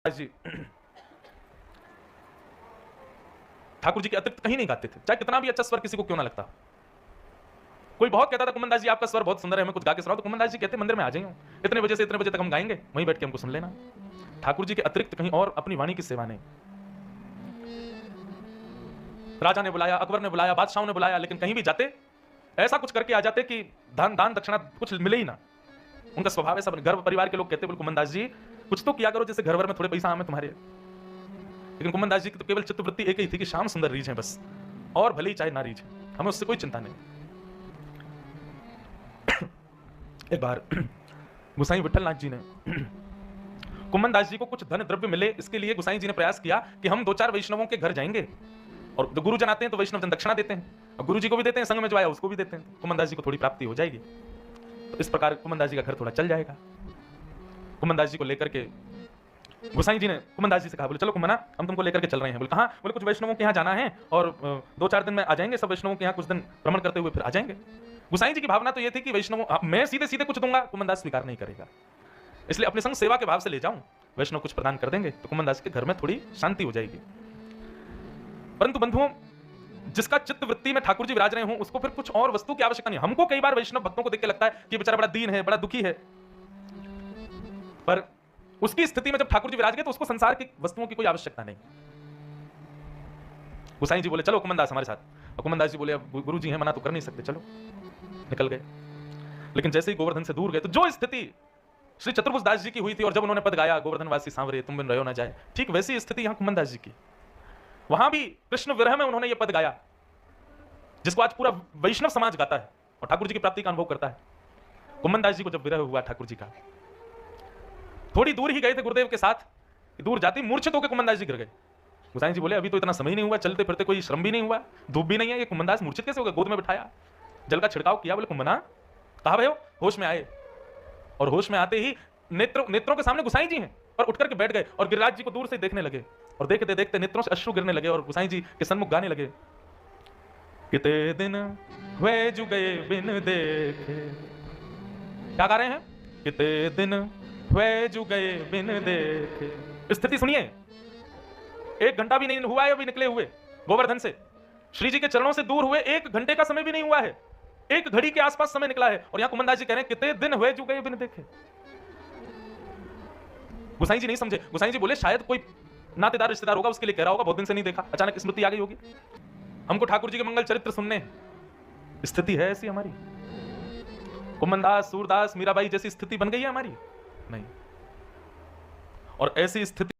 जी ठाकुर जी के अतिरिक्त कहीं नहीं गाते थे, चाहे कितना भी अच्छा स्वर किसी को क्यों ना लगता। कोई बहुत कहता था कुमन दास जी आपका स्वर बहुत सुंदर है, हमें कुछ गा के सुनाओ, तो कुमन दास जी कहते मंदिर में आ जाइए, इतने बजे से इतने बजे तक हम गाएंगे, वहीं बैठ के हमको सुन लेना। ठाकुर जी के अतिरिक्त कहीं और अपनी वाणी की सेवा नहीं। राजा ने बुलाया, अकबर ने बुलाया, बादशाहों ने बुलाया, लेकिन कहीं भी जाते ऐसा कुछ करके आ जाते कि दान दक्षिणा कुछ मिले ही ना। उनका स्वभाव ऐसा, घर परिवार के लोग कहते बोले कुमन दास जी कुछ तो किया करो, जैसे घर भर में थोड़े पैसा आए तुम्हारे। लेकिन कुमन दास जी की तो केवल चित्तवृत्ति एक ही थी कि शाम सुंदर रीझ है बस, और भले ही चाहे ना रीझ, हमें उससे कोई चिंता नहीं। एक बार गोसाई विठलनाथ जी ने कुमन दास जी को कुछ धन द्रव्य मिले, इसके लिए गोसाई जी ने प्रयास किया कि हम 2-4 वैष्णवों के घर जाएंगे, और जो गुरुजन आते हैं तो वैष्णव जन दक्षिणा देते हैं, और गुरु जी को भी देते हैं, संग में जो आया उसको भी देते हैं, कुमन दास जी को थोड़ी प्राप्ति हो जाएगी। तो इस प्रकार कुमन दास जी का घर थोड़ा चल जाएगा। कुमन दास जी को लेकर के गोसाई जी ने कुमन दास जी से कहा, बोले चलो कुमना हम तुमको लेकर के चल रहे हैं। बोले कहाँ? बोले कुछ वैष्णवों के यहाँ जाना है, और 2-4 दिन में आ जाएंगे, सब वैष्णवों के यहाँ कुछ दिन भ्रमण करते हुए फिर आ जाएंगे। गोसाई जी की भावना तो ये थी कि वैष्णवों मैं सीधे सीधे कुछ दूंगा, कुमन दास स्वीकार नहीं करेगा, इसलिए अपने संग सेवा के भाव से ले जाऊं, वैष्णव कुछ प्रदान कर देंगे तो कुमन दास के घर में थोड़ी शांति हो जाएगी। परंतु बंधुओं, जिसका चित्त वृत्ति में ठाकुर जी विराज रहे हों, उसको फिर कुछ और वस्तु की आवश्यकता नहीं। हमको कई बार वैष्णव भक्तों को देख के लगता है कि बेचारा बड़ा दीन है, बड़ा दुखी है, पर उसकी स्थिति में जब ठाकुर जी विराज गए तो उसको संसार की वस्तुओं की कोई आवश्यकता नहीं। गोसाई जी बोले चलो कुमन दास हमारे साथ, और कुमन दास जी बोले अब गुरु जी हैं, मना तो कर नहीं सकते, चलो। निकल गए। लेकिन जैसे ही गोवर्धन से दूर गए तो जो स्थिति श्री चतुर्भुज दास जी की हुई थी, और जब उन्होंने पद गाया गोवर्धन वासी सांवरे तुम बिन रहो ना जाए, ठीक वैसी स्थिति यहां कुमन दास जी की। वहां भी कृष्ण विरह में उन्होंने यह पद गाया जिसको आज पूरा वैष्णव समाज गाता है और ठाकुर जी की प्राप्ति का अनुभव करता है। कुमन दास जी को जब विरह हुआ ठाकुर जी का, थोड़ी दूर ही गए थे गुरुदेव के साथ, दूर जाते मूर्छित होकर कुमन दास जी गिर गए। गोसाई जी बोले अभी तो इतना समय नहीं हुआ, चलते फिरते कोई श्रम भी नहीं हुआ, धूप भी नहीं है, ये कुमन दास मूर्छित कैसे हो गए? गोद में बिठाया, जल का छिड़काव किया, बोले कुमना कहा भयो? होश में आए, और होश में आते ही नेत्रों के सामने गोसाई जी हैं, और उठ करके बैठ गए और गिरिराज जी को दूर से देखने लगे, और देखते देखते नेत्रों से अश्रु गिरने लगे, और गोसाई जी के सन्मुख गाने लगे, कितने दिन हुए जु गए बिन देखे। क्या गा रहे हैं? कितने दिन हुए जु गए बिन देखे। स्थिति सुनिए, 1 घंटा भी नहीं हुआ है अभी निकले हुए गोवर्धन से, श्री जी के चरणों से दूर हुए 1 घंटे का समय भी नहीं हुआ है, 1 घड़ी के आसपास समय निकला है, और यहां कुमन दास जी कह रहे हैं कितने दिन हुए जु गए बिन देखे। गोसाई जी नहीं समझे। गोसाई जी बोले शायद कोई नातेदार रिश्तेदार होगा, उसके लिए कह रहा होगा, बहुत दिन से नहीं देखा, अचानक स्मृति आ गई होगी, हमको ठाकुर जी के मंगल चरित्र सुनने। स्थिति है ऐसी हमारी, कुमन दास, सूरदास, मीराबाई जैसी स्थिति बन गई है हमारी? नहीं। और ऐसी स्थिति